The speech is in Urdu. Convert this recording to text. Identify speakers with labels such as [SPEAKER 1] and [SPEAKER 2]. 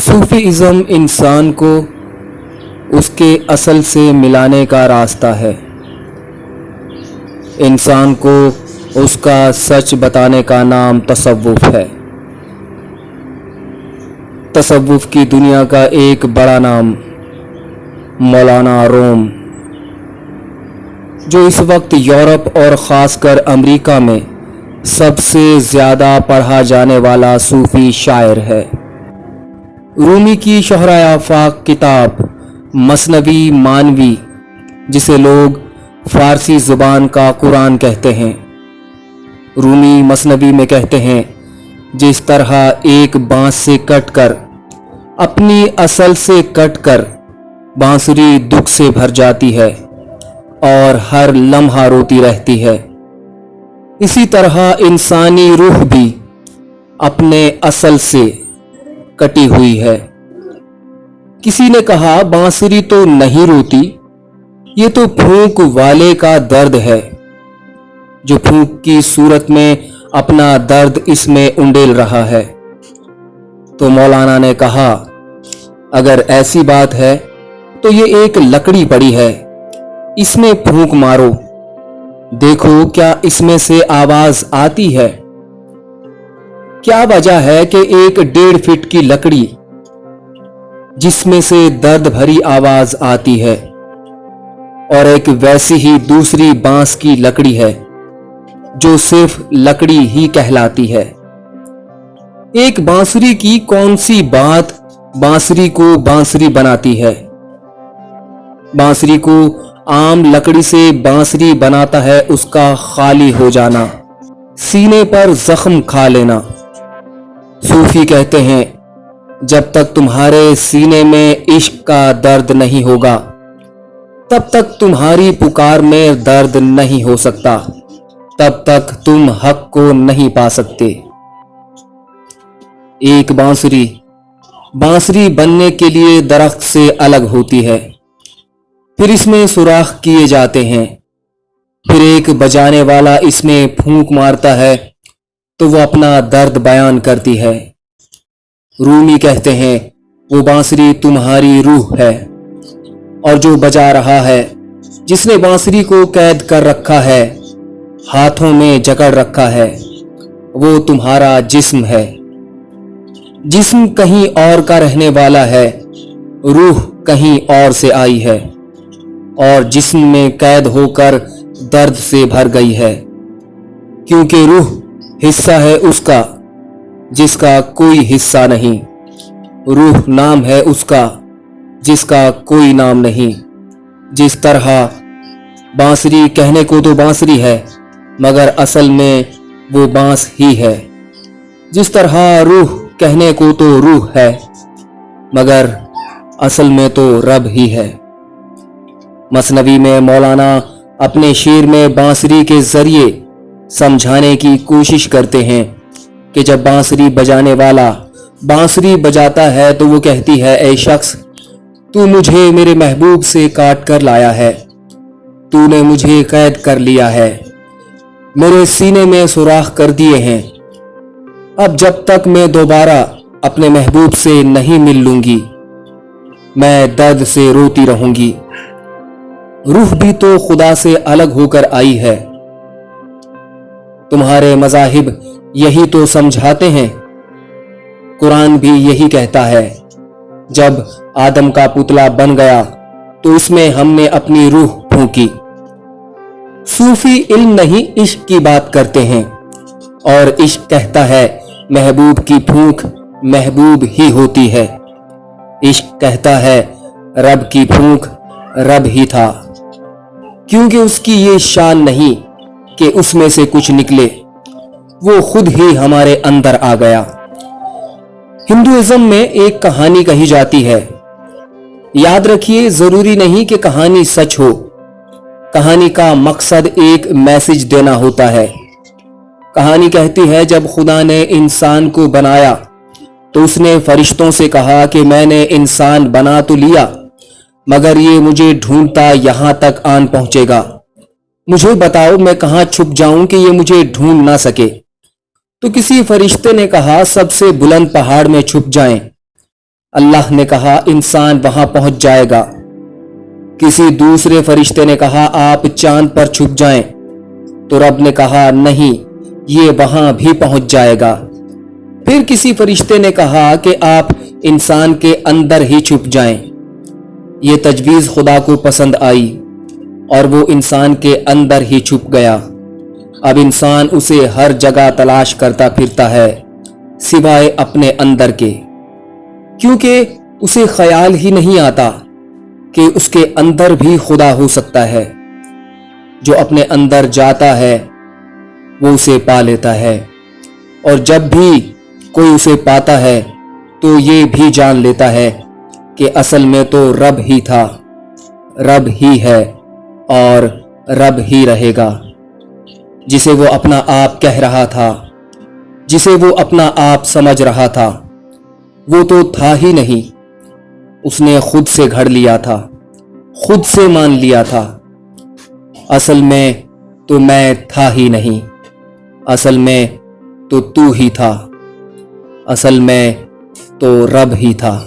[SPEAKER 1] صوفی ازم انسان کو اس کے اصل سے ملانے کا راستہ ہے، انسان کو اس کا سچ بتانے کا نام تصوف ہے۔ تصوف کی دنیا کا ایک بڑا نام مولانا روم، جو اس وقت یورپ اور خاص کر امریکہ میں سب سے زیادہ پڑھا جانے والا صوفی شاعر ہے۔ رومی کی شہرہ آفاق کتاب مثنوی مانوی، جسے لوگ فارسی زبان کا قرآن کہتے ہیں، رومی مثنوی میں کہتے ہیں جس طرح ایک بانس سے کٹ کر اپنی اصل سے کٹ کر بانسری دکھ سے بھر جاتی ہے اور ہر لمحہ روتی رہتی ہے، اسی طرح انسانی روح بھی اپنے اصل سے کٹی ہوئی ہے۔ کسی نے کہا بانسری تو نہیں روتی، یہ تو پھونک والے کا درد ہے، جو پھونک کی صورت میں اپنا درد اس میں انڈیل رہا ہے۔ تو مولانا نے کہا اگر ایسی بات ہے تو یہ ایک لکڑی پڑی ہے، اس میں پھونک مارو، دیکھو کیا اس میں سے آواز آتی ہے۔ کیا وجہ ہے کہ ایک 1.5 فٹ کی لکڑی جس میں سے درد بھری آواز آتی ہے، اور ایک ویسی ہی دوسری بانس کی لکڑی ہے جو صرف لکڑی ہی کہلاتی ہے۔ ایک بانسری کی کون سی بات بانسری کو بانسری بناتی ہے؟ بانسری کو عام لکڑی سے بانسری بناتا ہے اس کا خالی ہو جانا، سینے پر زخم کھا لینا۔ صوفی کہتے ہیں جب تک تمہارے سینے میں عشق کا درد نہیں ہوگا تب تک تمہاری پکار میں درد نہیں ہو سکتا، تب تک تم حق کو نہیں پا سکتے۔ ایک بانسری بننے کے لیے درخت سے الگ ہوتی ہے، پھر اس میں سوراخ کیے جاتے ہیں، پھر ایک بجانے والا اس میں پھونک مارتا ہے تو وہ اپنا درد بیان کرتی ہے۔ رومی کہتے ہیں وہ بانسری تمہاری روح ہے، اور جو بجا رہا ہے، جس نے بانسری کو قید کر رکھا ہے، ہاتھوں میں جکڑ رکھا ہے، وہ تمہارا جسم ہے۔ جسم کہیں اور کا رہنے والا ہے، روح کہیں اور سے آئی ہے، اور جسم میں قید ہو کر درد سے بھر گئی ہے، کیونکہ روح حصہ ہے اس کا جس کا کوئی حصہ نہیں، روح نام ہے اس کا جس کا کوئی نام نہیں۔ جس طرح بانسری کہنے کو تو بانسری ہے مگر اصل میں وہ بانس ہی ہے، جس طرح روح کہنے کو تو روح ہے مگر اصل میں تو رب ہی ہے۔ مثنوی میں مولانا اپنے شعر میں بانسری کے ذریعے سمجھانے کی کوشش کرتے ہیں کہ جب بانسری بجانے والا بانسری بجاتا ہے تو وہ کہتی ہے اے شخص، تو مجھے میرے محبوب سے کاٹ کر لایا ہے، تو نے مجھے قید کر لیا ہے، میرے سینے میں سوراخ کر دیے ہیں، اب جب تک میں دوبارہ اپنے محبوب سے نہیں مل لوں گی میں درد سے روتی رہوں گی۔ روح بھی تو خدا سے الگ ہو کر آئی ہے۔ تمہارے مذاہب یہی تو سمجھاتے ہیں، قرآن بھی یہی کہتا ہے جب آدم کا پتلا بن گیا تو اس میں ہم نے اپنی روح پھونکی۔ صوفی علم نہیں عشق کی بات کرتے ہیں، اور عشق کہتا ہے محبوب کی پھونک محبوب ہی ہوتی ہے، عشق کہتا ہے رب کی پھونک رب ہی تھا، کیونکہ اس کی یہ شان نہیں کہ اس میں سے کچھ نکلے، وہ خود ہی ہمارے اندر آ گیا۔ ہندوازم میں ایک کہانی کہی جاتی ہے، یاد رکھیے ضروری نہیں کہ کہانی سچ ہو، کہانی کا مقصد ایک میسج دینا ہوتا ہے۔ کہانی کہتی ہے جب خدا نے انسان کو بنایا تو اس نے فرشتوں سے کہا کہ میں نے انسان بنا تو لیا مگر یہ مجھے ڈھونڈتا یہاں تک آن پہنچے گا، مجھے بتاؤ میں کہاں چھپ جاؤں کہ یہ مجھے ڈھونڈ نہ سکے۔ تو کسی فرشتے نے کہا سب سے بلند پہاڑ میں چھپ جائیں، اللہ نے کہا انسان وہاں پہنچ جائے گا۔ کسی دوسرے فرشتے نے کہا آپ چاند پر چھپ جائیں، تو رب نے کہا نہیں، یہ وہاں بھی پہنچ جائے گا۔ پھر کسی فرشتے نے کہا کہ آپ انسان کے اندر ہی چھپ جائیں۔ یہ تجویز خدا کو پسند آئی اور وہ انسان کے اندر ہی چھپ گیا۔ اب انسان اسے ہر جگہ تلاش کرتا پھرتا ہے سوائے اپنے اندر کے، کیونکہ اسے خیال ہی نہیں آتا کہ اس کے اندر بھی خدا ہو سکتا ہے۔ جو اپنے اندر جاتا ہے وہ اسے پا لیتا ہے، اور جب بھی کوئی اسے پاتا ہے تو یہ بھی جان لیتا ہے کہ اصل میں تو رب ہی تھا، رب ہی ہے اور رب ہی رہے گا۔ جسے وہ اپنا آپ کہہ رہا تھا، جسے وہ اپنا آپ سمجھ رہا تھا، وہ تو تھا ہی نہیں، اس نے خود سے گھڑ لیا تھا، خود سے مان لیا تھا۔ اصل میں تو میں تھا ہی نہیں، اصل میں تو ہی تھا، اصل میں تو رب ہی تھا۔